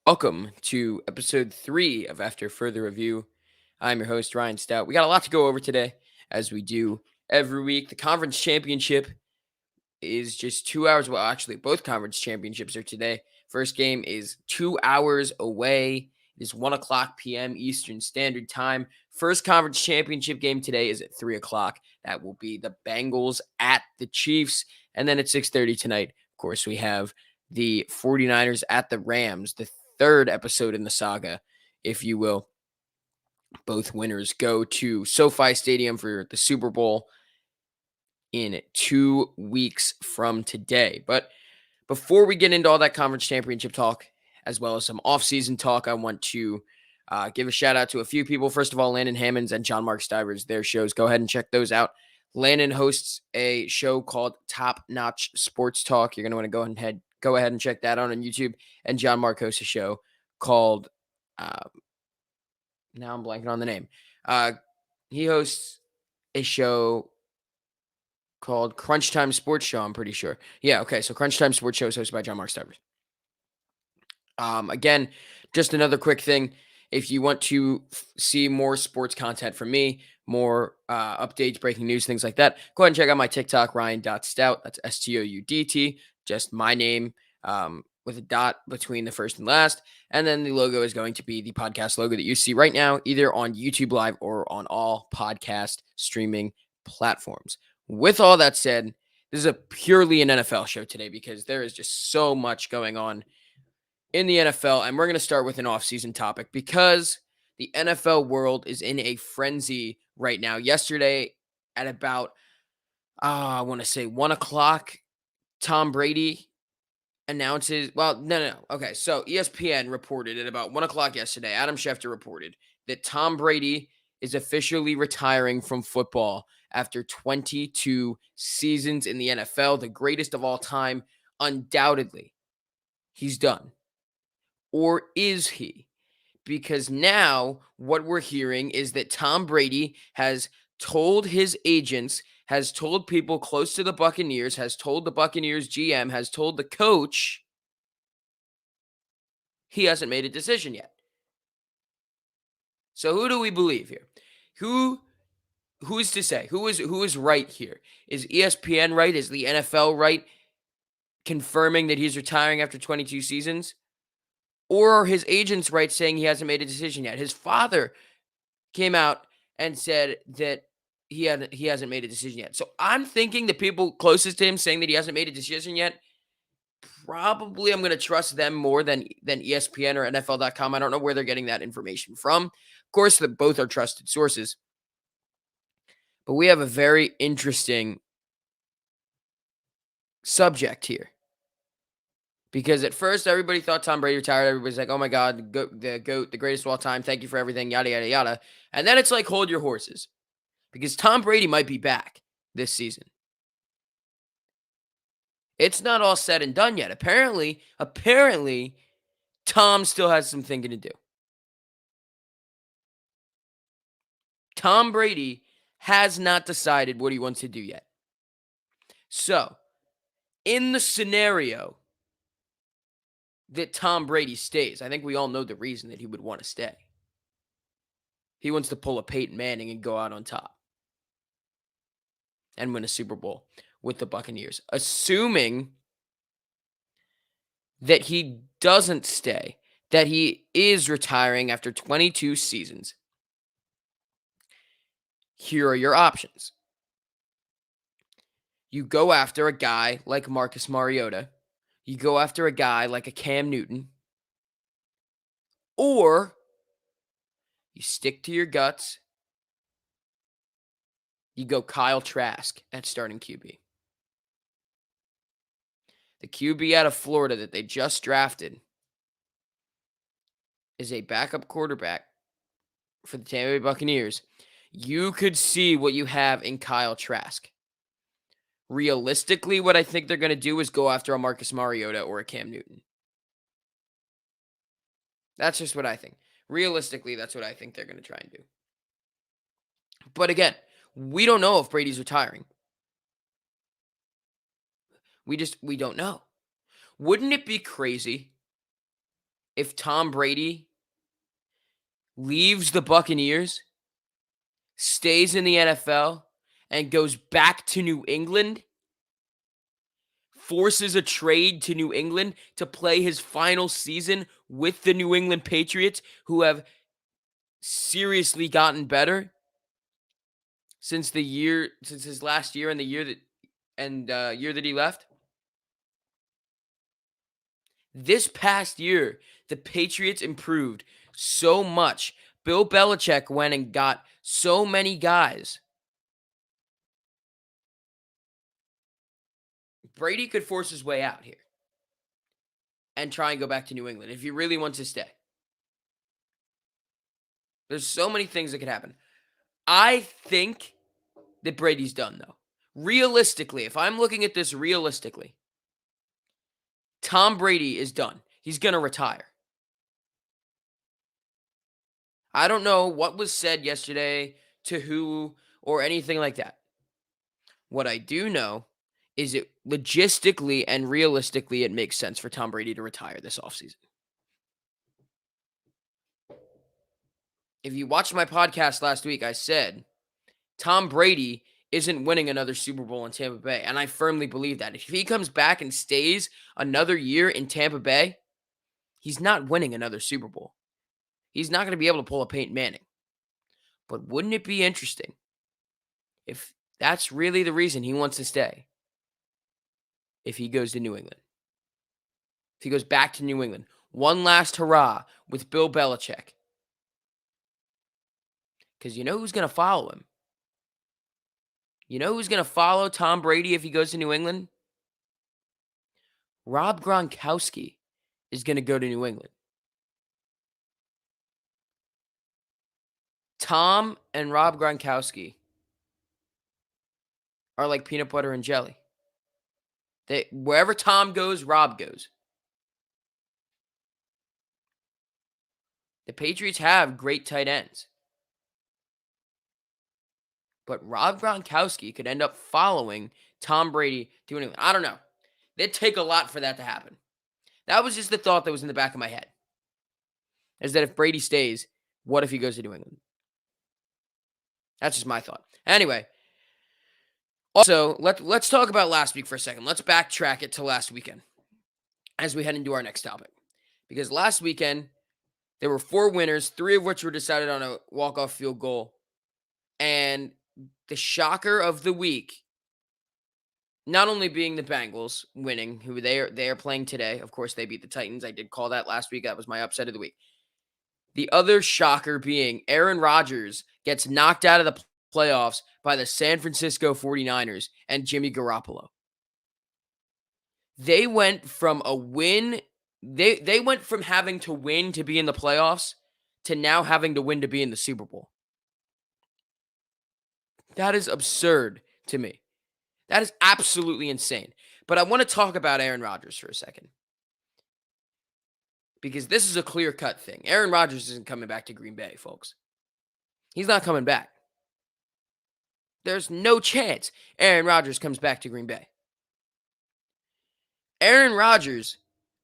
Welcome to episode 3 of After Further Review. I'm your host, Ryan Stoudt. We got a lot to go over today, as we do every week. The conference championship is just 2 hours. Well, actually, both conference championships are today. First game is 2 hours away. It is 1 o'clock p.m. Eastern Standard Time. First conference championship game today is at 3 o'clock. That will be the Bengals at the Chiefs. And then at 6:30 tonight, of course, we have the 49ers at the Rams, the third episode in the saga, if you will. Both winners go to SoFi Stadium for the Super Bowl in 2 weeks from today. But before we get into all that conference championship talk, as well as some offseason talk, I want to give a shout out to a few people. First of all, Landon Hammonds and John Mark Stivers, their shows. Go ahead and check those out. Landon hosts a show called Top Notch Sports Talk. You're going to want to go ahead and check that out on YouTube. And John Mark hosts a show called, now I'm blanking on the name. He hosts a show called Crunch Time Sports Show, I'm pretty sure. Yeah, okay. So Crunch Time Sports Show is hosted by John Mark Stivers. Again, just another quick thing. If you want to see more sports content from me, more updates, breaking news, things like that, go ahead and check out my TikTok, Ryan.Stout. That's Stoudt. Just my name with a dot between the first and last. And then the logo is going to be the podcast logo that you see right now, either on YouTube Live or on all podcast streaming platforms. With all that said, this is a purely an NFL show today because there is just so much going on in the NFL, and we're going to start with an offseason topic because the NFL world is in a frenzy right now. Yesterday at about, I want to say 1 o'clock, Tom Brady announces, no. Okay, so ESPN reported at about 1 o'clock yesterday, Adam Schefter reported that Tom Brady is officially retiring from football after 22 seasons in the NFL, the greatest of all time. Undoubtedly, he's done. Or is he? Because now what we're hearing is that Tom Brady has told his agents, has told people close to the Buccaneers, has told the Buccaneers GM, has told the coach he hasn't made a decision yet. So who do we believe here? Who's to say? Who is right here? Is ESPN right? Is the NFL right confirming that he's retiring after 22 seasons? Or are his agents right saying he hasn't made a decision yet? His father came out and said that he hasn't made a decision yet. So I'm thinking the people closest to him saying that he hasn't made a decision yet, probably I'm going to trust them more than ESPN or NFL.com. I don't know where they're getting that information from. Of course, both are trusted sources. But we have a very interesting subject here. Because at first, everybody thought Tom Brady retired. Everybody's like, oh my God, the GOAT, the greatest of all time. Thank you for everything, yada, yada, yada. And then it's like, hold your horses. Because Tom Brady might be back this season. It's not all said and done yet. Apparently, Tom still has some thinking to do. Tom Brady has not decided what he wants to do yet. So, in the scenario that Tom Brady stays, I think we all know the reason that he would want to stay. He wants to pull a Peyton Manning and go out on top and win a Super Bowl with the Buccaneers. Assuming that he doesn't stay, that he is retiring after 22 seasons, here are your options. You go after a guy like Marcus Mariota. You go after a guy like a Cam Newton. Or you stick to your guts. You go Kyle Trask at starting QB. The QB out of Florida that they just drafted is a backup quarterback for the Tampa Bay Buccaneers. You could see what you have in Kyle Trask. Realistically, what I think they're going to do is go after a Marcus Mariota or a Cam Newton. That's just what I think. Realistically, that's what I think they're going to try and do. But again, we don't know if Brady's retiring. We don't know. Wouldn't it be crazy if Tom Brady leaves the Buccaneers, stays in the NFL, and goes back to New England, forces a trade to New England to play his final season with the New England Patriots, who have seriously gotten better since his last year and the year that he left. This past year, the Patriots improved so much. Bill Belichick went and got so many guys. Brady could force his way out here and try and go back to New England if he really wants to stay. There's so many things that could happen. I think that Brady's done, though. Realistically, if I'm looking at this realistically, Tom Brady is done. He's going to retire. I don't know what was said yesterday to who or anything like that. What I do know is it logistically and realistically, it makes sense for Tom Brady to retire this offseason. If you watched my podcast last week, I said Tom Brady isn't winning another Super Bowl in Tampa Bay. And I firmly believe that. If he comes back and stays another year in Tampa Bay, he's not winning another Super Bowl. He's not going to be able to pull a Peyton Manning. But wouldn't it be interesting if that's really the reason he wants to stay? If he goes to New England. If he goes back to New England. One last hurrah with Bill Belichick. Because you know who's going to follow him? You know who's going to follow Tom Brady if he goes to New England? Rob Gronkowski is going to go to New England. Tom and Rob Gronkowski are like peanut butter and jelly. Wherever Tom goes, Rob goes. The Patriots have great tight ends. But Rob Gronkowski could end up following Tom Brady to New England. I don't know. It'd take a lot for that to happen. That was just the thought that was in the back of my head. Is that if Brady stays, what if he goes to New England? That's just my thought. Anyway, also, let's talk about last week for a second. Let's backtrack it to last weekend as we head into our next topic. Because last weekend, there were 4 winners, 3 of which were decided on a walk-off field goal. And the shocker of the week, not only being the Bengals winning, who they are playing today. Of course, they beat the Titans. I did call that last week. That was my upset of the week. The other shocker being Aaron Rodgers gets knocked out of the playoffs by the San Francisco 49ers and Jimmy Garoppolo. They went from a win. They went from having to win to be in the playoffs to now having to win to be in the Super Bowl. That is absurd to me. That is absolutely insane. But I want to talk about Aaron Rodgers for a second. Because this is a clear-cut thing. Aaron Rodgers isn't coming back to Green Bay, folks. He's not coming back. There's no chance Aaron Rodgers comes back to Green Bay. Aaron Rodgers,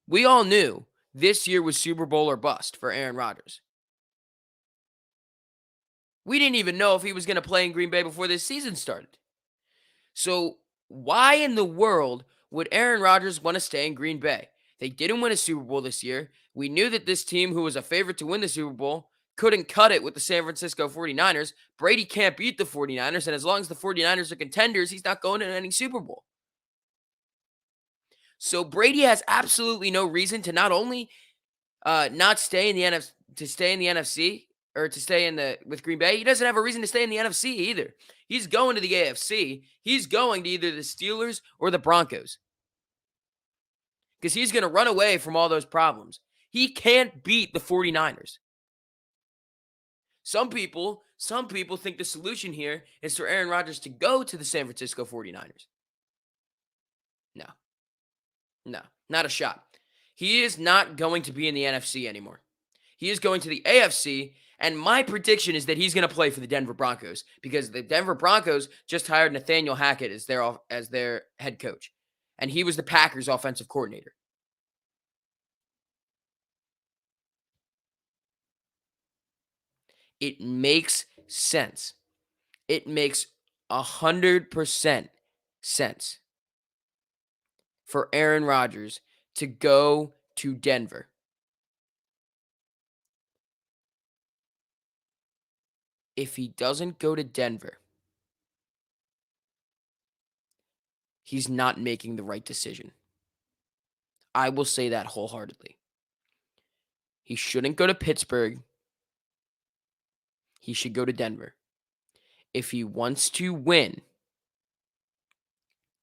we all knew this year was Super Bowl or bust for Aaron Rodgers. We didn't even know if he was going to play in Green Bay before this season started. So why in the world would Aaron Rodgers want to stay in Green Bay? They didn't win a Super Bowl this year. We knew that this team, who was a favorite to win the Super Bowl, couldn't cut it with the San Francisco 49ers. Brady can't beat the 49ers, and as long as the 49ers are contenders, he's not going to any Super Bowl. So Brady has absolutely no reason to not only not stay in the NFC, to stay in the NFC, or to stay with Green Bay. He doesn't have a reason to stay in the NFC either. He's going to the AFC. He's going to either the Steelers or the Broncos. Because he's going to run away from all those problems. He can't beat the 49ers. Some people think the solution here is for Aaron Rodgers to go to the San Francisco 49ers. No, not a shot. He is not going to be in the NFC anymore. He is going to the AFC, and my prediction is that he's going to play for the Denver Broncos because the Denver Broncos just hired Nathaniel Hackett as their head coach, and he was the Packers' offensive coordinator. It makes sense. It makes 100% sense for Aaron Rodgers to go to Denver. If he doesn't go to Denver, he's not making the right decision. I will say that wholeheartedly. He shouldn't go to Pittsburgh. He should go to Denver. If he wants to win,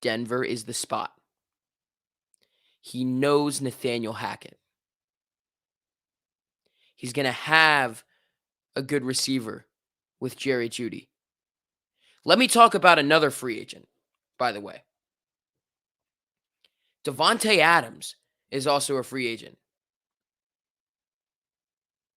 Denver is the spot. He knows Nathaniel Hackett. He's going to have a good receiver with Jerry Jeudy. Let me talk about another free agent, by the way. Davante Adams is also a free agent.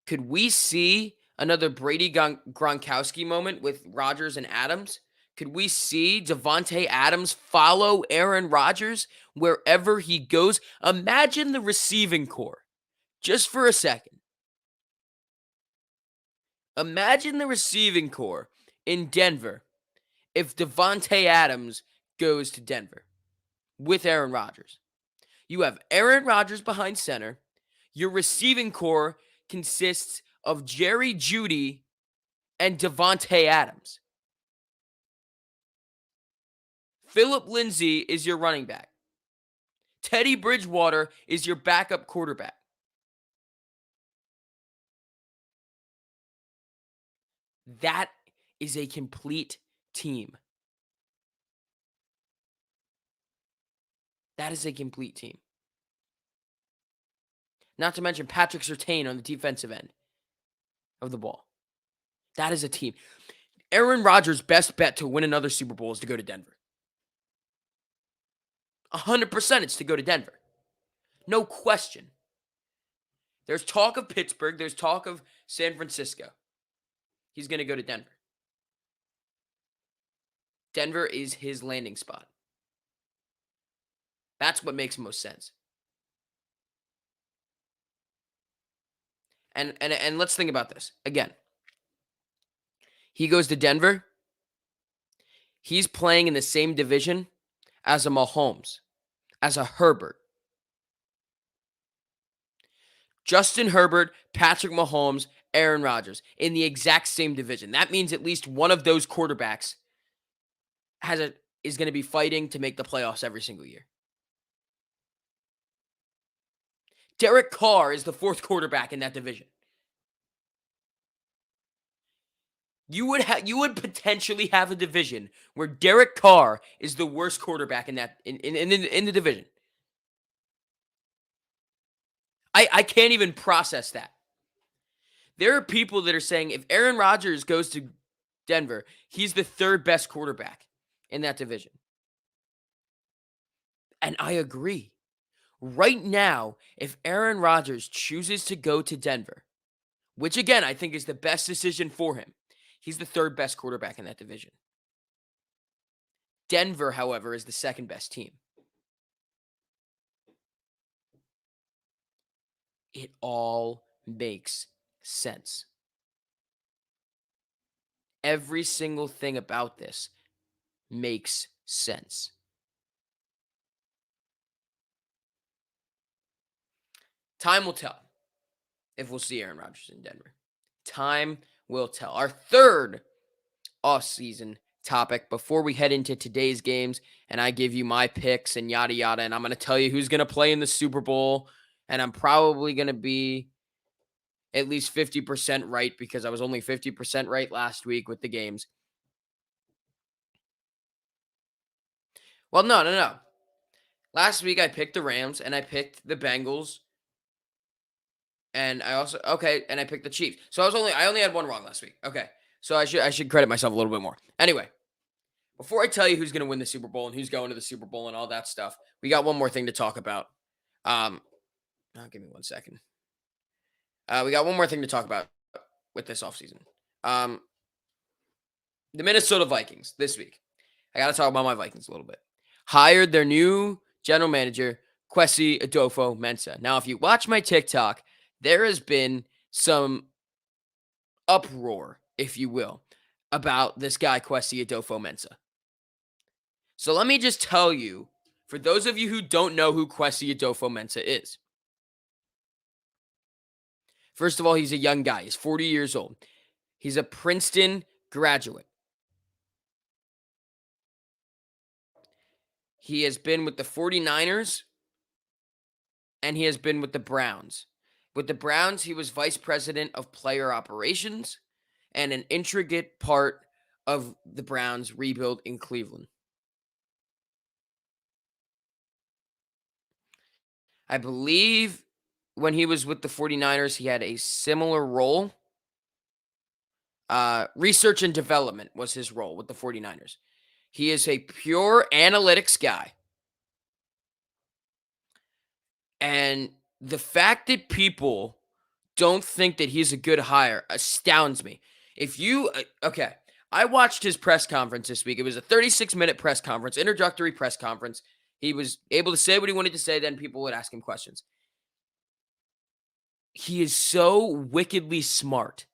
Could we see another Brady Gronkowski moment with Rodgers and Adams? Could we see Davante Adams follow Aaron Rodgers wherever he goes? Imagine the receiving core, just for a second. Imagine the receiving core in Denver if Davante Adams goes to Denver with Aaron Rodgers. You have Aaron Rodgers behind center. Your receiving core consists of Jerry Jeudy and Davante Adams. Phillip Lindsay is your running back. Teddy Bridgewater is your backup quarterback. That is a complete team. That is a complete team. Not to mention Patrick Surtain on the defensive end of the ball. That is a team. Aaron Rodgers' best bet to win another Super Bowl is to go to Denver. 100% it's to go to Denver. No question. There's talk of Pittsburgh. There's talk of San Francisco. He's going to go to Denver. Denver is his landing spot. That's what makes most sense. And let's think about this. Again, he goes to Denver. He's playing in the same division as a Mahomes, as a Herbert. Justin Herbert, Patrick Mahomes, Aaron Rodgers in the exact same division. That means at least one of those quarterbacks is going to be fighting to make the playoffs every single year. Derek Carr is the fourth quarterback in that division. You would potentially have a division where Derek Carr is the worst quarterback in the division. I can't even process that. There are people that are saying if Aaron Rodgers goes to Denver, he's the third best quarterback in that division. And I agree. Right now, if Aaron Rodgers chooses to go to Denver, which again I think is the best decision for him, he's the third best quarterback in that division. Denver, however, is the second best team. It all makes sense. Every single thing about this makes sense. Time will tell if we'll see Aaron Rodgers in Denver. Time will tell. Our third offseason topic before we head into today's games and I give you my picks and yada yada, and I'm going to tell you who's going to play in the Super Bowl, and I'm probably going to be at least 50% right because I was only 50% right last week with the games. Well, no. Last week I picked the Rams and I picked the Bengals. And I picked the Chiefs. So I only had one wrong last week. Okay. So I should credit myself a little bit more. Anyway, before I tell you who's going to win the Super Bowl and who's going to the Super Bowl and all that stuff, we got one more thing to talk about. Give me 1 second. We got one more thing to talk about with this offseason. The Minnesota Vikings this week. I got to talk about my Vikings a little bit. Hired their new general manager, Kwesi Adolfo-Mensah. Now, if you watch my TikTok, there has been some uproar, if you will, about this guy, Kwesi Adofo-Mensah. So let me just tell you, for those of you who don't know who Kwesi Adofo-Mensah is, first of all, he's a young guy. He's 40 years old. He's a Princeton graduate. He has been with the 49ers and he has been with the Browns. With the Browns, he was vice president of player operations and an intricate part of the Browns' rebuild in Cleveland. I believe when he was with the 49ers, he had a similar role. Research and development was his role with the 49ers. He is a pure analytics guy. And the fact that people don't think that he's a good hire astounds me. If you, okay, I watched his press conference this week. It was a 36-minute press conference, introductory press conference. He was able to say what he wanted to say, then people would ask him questions. He is so wickedly smart.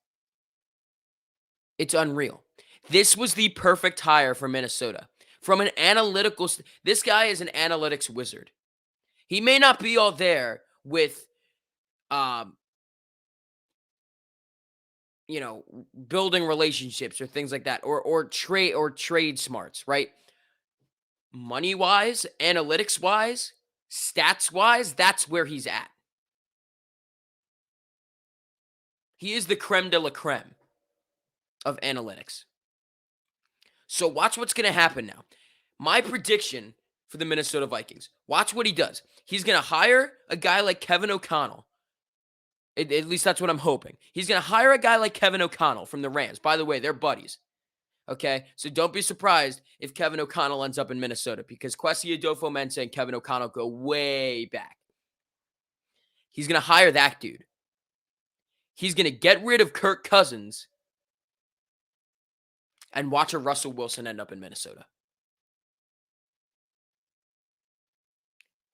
It's unreal. This was the perfect hire for Minnesota. From an analytical, this guy is an analytics wizard. He may not be all there with, building relationships or things like that, or trade smarts, right? Money wise, analytics wise, stats wise, that's where he's at. He is the creme de la creme of analytics. So watch what's going to happen now. My prediction for the Minnesota Vikings. Watch what he does. He's going to hire a guy like Kevin O'Connell. At least that's what I'm hoping. He's going to hire a guy like Kevin O'Connell from the Rams. By the way, they're buddies. Okay? So don't be surprised if Kevin O'Connell ends up in Minnesota because Kwesi Adofo-Mensah and Kevin O'Connell go way back. He's going to hire that dude. He's going to get rid of Kirk Cousins and watch a Russell Wilson end up in Minnesota.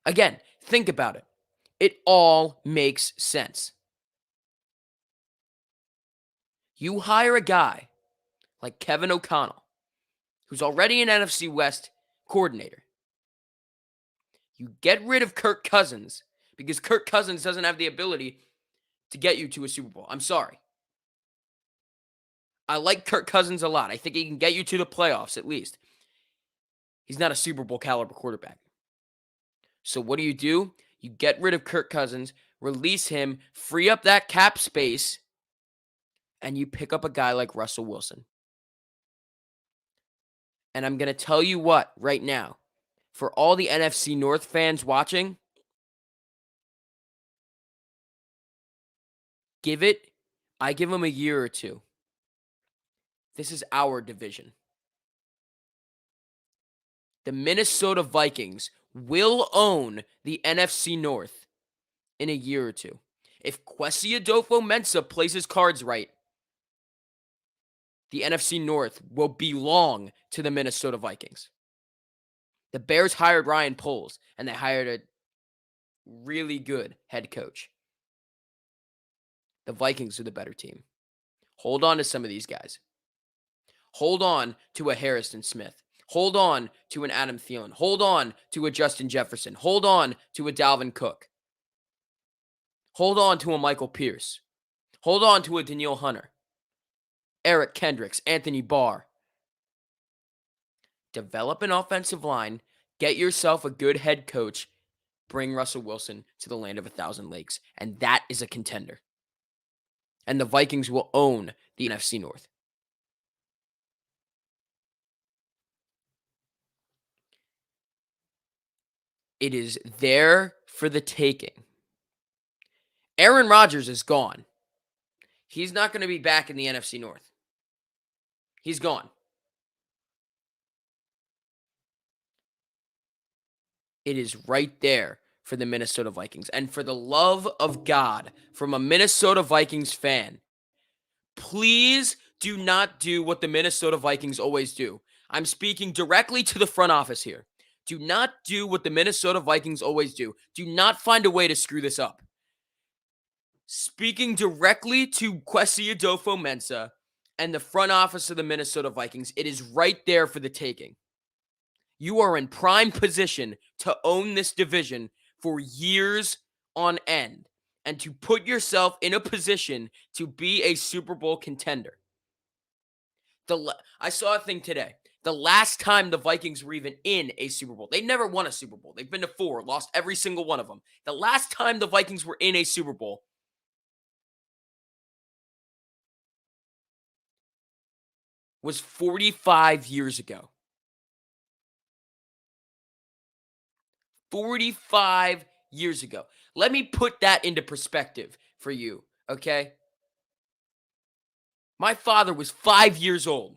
Again, think about it. It all makes sense. You hire a guy like Kevin O'Connell, who's already an NFC West coordinator. You get rid of Kirk Cousins because Kirk Cousins doesn't have the ability to get you to a Super Bowl. I'm sorry. I like Kirk Cousins a lot. I think he can get you to the playoffs at least. He's not a Super Bowl caliber quarterback. So what do? You get rid of Kirk Cousins, release him, free up that cap space, and you pick up a guy like Russell Wilson. And I'm going to tell you what right now, for all the NFC North fans watching, I give him a year or two. This is our division. The Minnesota Vikings will own the NFC North in a year or two. If Kwesi Adofo-Mensah plays his cards right, the NFC North will belong to the Minnesota Vikings. The Bears hired Ryan Poles, and they hired a really good head coach. The Vikings are the better team. Hold on to some of these guys. Hold on to a Harrison Smith. Hold on to an Adam Thielen. Hold on to a Justin Jefferson. Hold on to a Dalvin Cook. Hold on to a Michael Pierce. Hold on to a Danielle Hunter. Eric Kendricks, Anthony Barr. Develop an offensive line. Get yourself a good head coach. Bring Russell Wilson to the land of 1,000 lakes. And that is a contender. And the Vikings will own the NFC North. It is there for the taking. Aaron Rodgers is gone. He's not going to be back in the NFC North. He's gone. It is right there for the Minnesota Vikings. And for the love of God, from a Minnesota Vikings fan, please do not do what the Minnesota Vikings always do. I'm speaking directly to the front office here. Do not do what the Minnesota Vikings always do. Do not find a way to screw this up. Speaking directly to Kwesi Adolfo-Mensah and the front office of the Minnesota Vikings, it is right there for the taking. You are in prime position to own this division for years on end and to put yourself in a position to be a Super Bowl contender. I saw a thing today. The last time the Vikings were even in a Super Bowl, they never won a Super Bowl. They've been to 4, lost every single one of them. The last time the Vikings were in a Super Bowl was 45 years ago. 45 years ago. Let me put that into perspective for you, okay? My father was 5 years old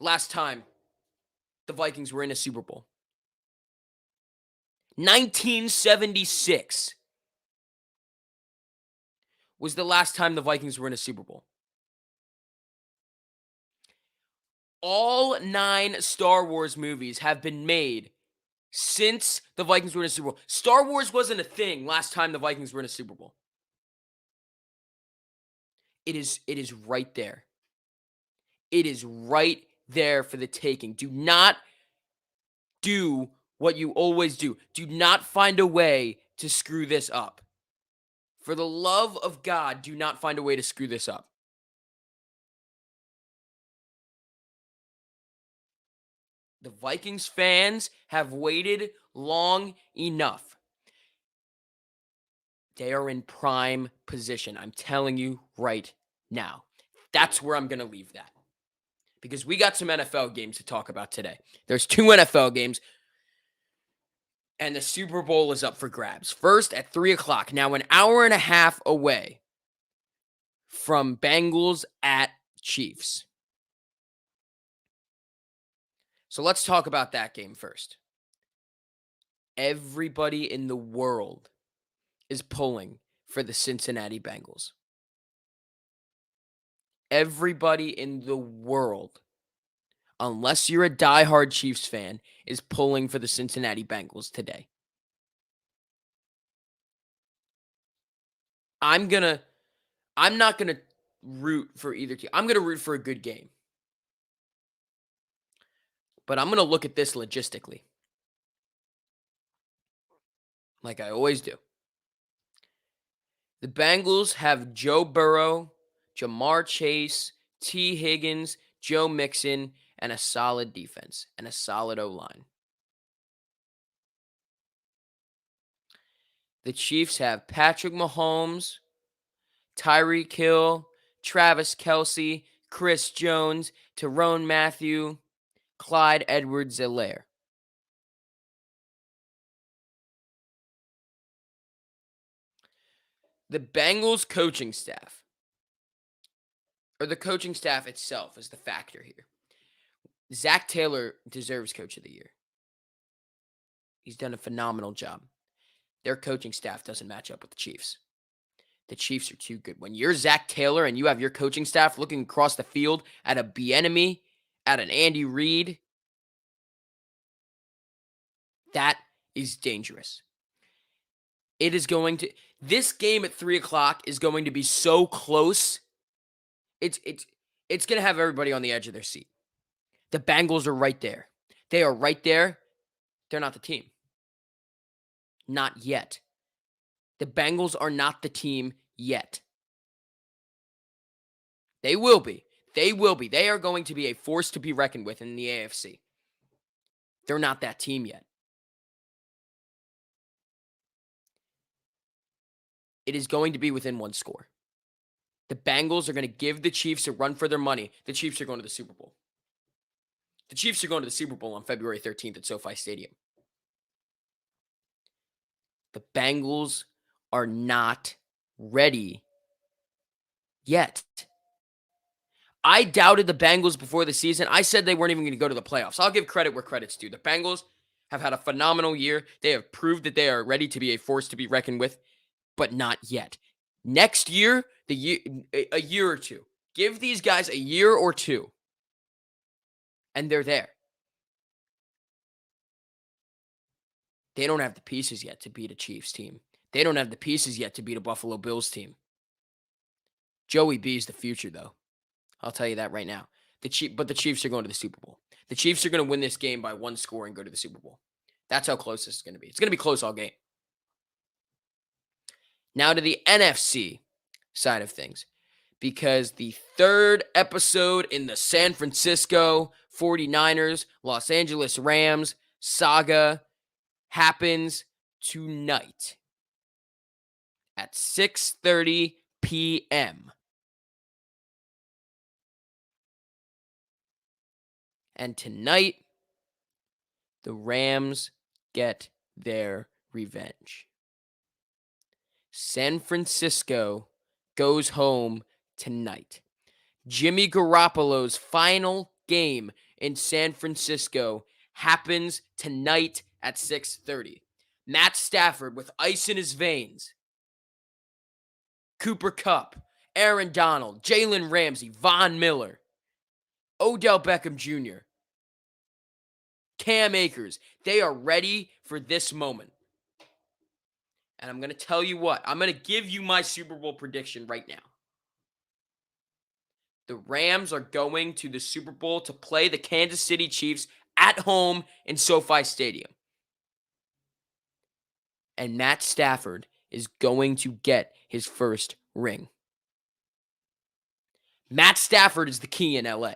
last time the Vikings were in a Super Bowl. 1976 was the last time the Vikings were in a Super Bowl. All 9 Star Wars movies have been made since the Vikings were in a Super Bowl. Star Wars wasn't a thing last time the Vikings were in a Super Bowl. It is right there. It is right there for the taking. Do not do what you always do. Do not find a way to screw this up. For the love of God, do not find a way to screw this up. The Vikings fans have waited long enough. They are in prime position. I'm telling you right now. That's where I'm going to leave that. Because we got some NFL games to talk about today. There's 2 NFL games, and the Super Bowl is up for grabs. First at 3 o'clock. Now an hour and a half away from Bengals at Chiefs. So let's talk about that game first. Everybody in the world is pulling for the Cincinnati Bengals. Everybody in the world, unless you're a diehard Chiefs fan, is pulling for the Cincinnati Bengals today. I'm not going to root for either team. I'm going to root for a good game. But I'm going to look at this logistically, like I always do. The Bengals have Joe Burrow, Jamar Chase, T. Higgins, Joe Mixon, and a solid defense and a solid O-line. The Chiefs have Patrick Mahomes, Tyreek Hill, Travis Kelce, Chris Jones, Tyrone Matthew, Clyde Edwards-Helaire. The Bengals coaching staff, or the coaching staff itself, is the factor here. Zach Taylor deserves Coach of the Year. He's done a phenomenal job. Their coaching staff doesn't match up with the Chiefs. The Chiefs are too good. When you're Zach Taylor and you have your coaching staff looking across the field at a Bieniemy, at an Andy Reid, that is dangerous. This game at 3 o'clock is going to be so close. It's going to have everybody on the edge of their seat. The Bengals are right there. They are right there. They're not the team. Not yet. The Bengals are not the team yet. They will be. They will be. They are going to be a force to be reckoned with in the AFC. They're not that team yet. It is going to be within 1 score. The Bengals are going to give the Chiefs a run for their money. The Chiefs are going to the Super Bowl. The Chiefs are going to the Super Bowl on February 13th at SoFi Stadium. The Bengals are not ready yet. I doubted the Bengals before the season. I said they weren't even going to go to the playoffs. I'll give credit where credit's due. The Bengals have had a phenomenal year. They have proved that they are ready to be a force to be reckoned with, but not yet. Next year, a year or two. Give these guys a year or two, and they're there. They don't have the pieces yet to beat a Chiefs team They don't have the pieces yet to beat a Buffalo Bills team. Joey B is the future, though. I'll tell you that right now. But the Chiefs are going to the Super Bowl. The Chiefs are going to win this game by 1 score and go to the Super Bowl. That's how close this is going to be. It's going to be close all game. Now to the NFC side of things, because the third episode in the San Francisco 49ers, Los Angeles Rams saga happens tonight at 6:30 p.m. And tonight, the Rams get their revenge. San Francisco goes home tonight. Jimmy Garoppolo's final game in San Francisco happens tonight at 6:30. Matt Stafford with ice in his veins. Cooper Kupp, Aaron Donald, Jalen Ramsey, Von Miller, Odell Beckham Jr., Cam Akers. They are ready for this moment. And I'm going to tell you what. I'm going to give you my Super Bowl prediction right now. The Rams are going to the Super Bowl to play the Kansas City Chiefs at home in SoFi Stadium. And Matt Stafford is going to get his first ring. Matt Stafford is the key in LA.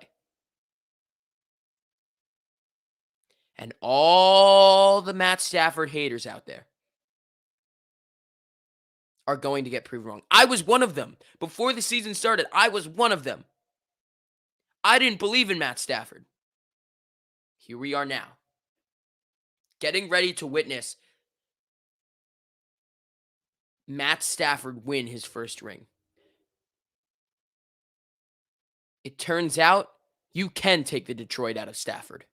And all the Matt Stafford haters out there are going to get proven wrong. I was one of them. Before the season started, I was one of them. I didn't believe in Matt Stafford. Here we are now, getting ready to witness Matt Stafford win his first ring. It turns out you can take the Detroit out of Stafford.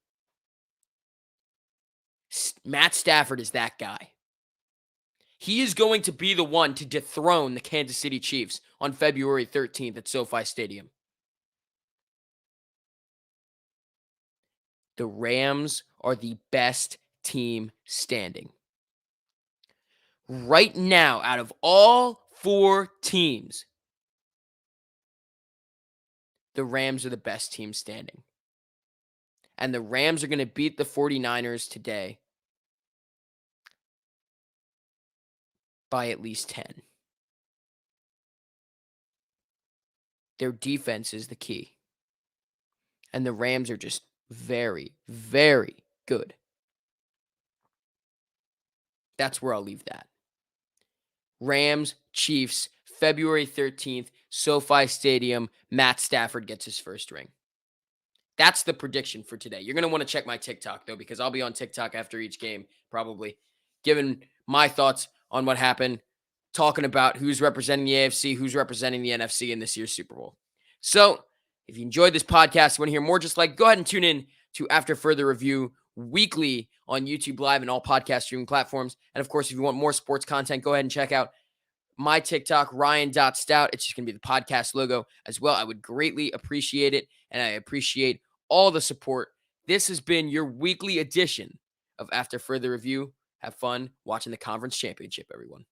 Matt Stafford is that guy. He is going to be the one to dethrone the Kansas City Chiefs on February 13th at SoFi Stadium. The Rams are the best team standing. Right now, out of all 4 teams, the Rams are the best team standing. And the Rams are going to beat the 49ers today by at least 10. Their defense is the key. And the Rams are just very, very good. That's where I'll leave that. Rams, Chiefs, February 13th, SoFi Stadium. Matt Stafford gets his first ring. That's the prediction for today. You're going to want to check my TikTok, though, because I'll be on TikTok after each game, probably, giving my thoughts on what happened, talking about who's representing the AFC, who's representing the NFC in this year's Super Bowl. So, if you enjoyed this podcast, you want to hear more just like, go ahead and tune in to After Further Review weekly on YouTube Live and all podcast streaming platforms. And, of course, if you want more sports content, go ahead and check out my TikTok, Ryan.Stoudt. It's just going to be the podcast logo as well. I would greatly appreciate it, and I appreciate all the support. This has been your weekly edition of After Further Review. Have fun watching the conference championship, everyone.